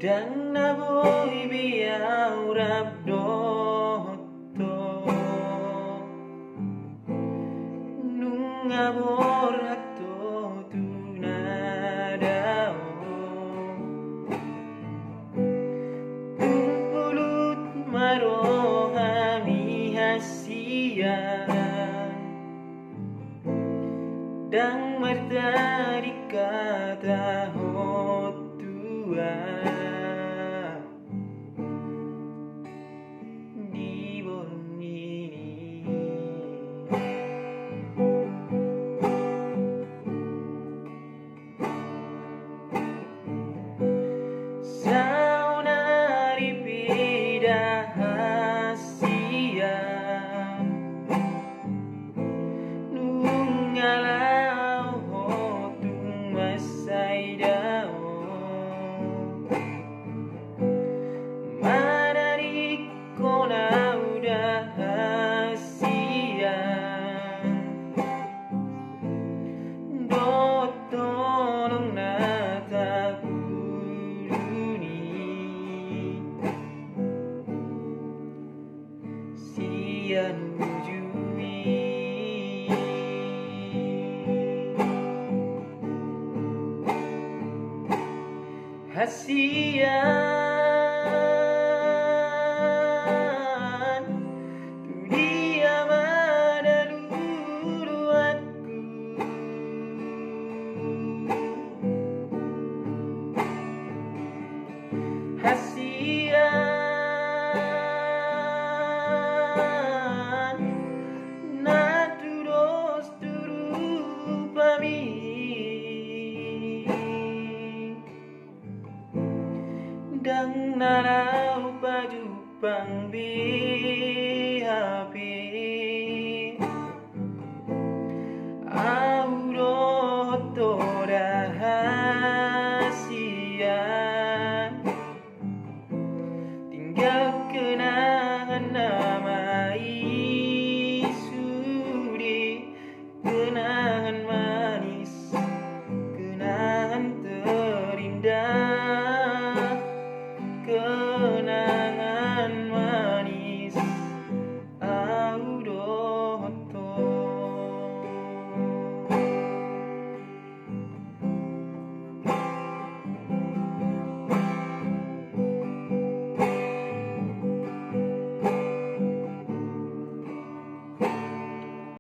Dan na boy biyaw rabdoto nung abor hato tunadao pulpulot marohami hasiyan dang martari katahot tua di bonini sauna ripida hasia nung alaw hotung masay dao manarik ko na udah hasia dotonong nataguluni siya nujui hasian tu dia madaluluanku hasian naturos turu pami dang narau pajupang bihapi auroto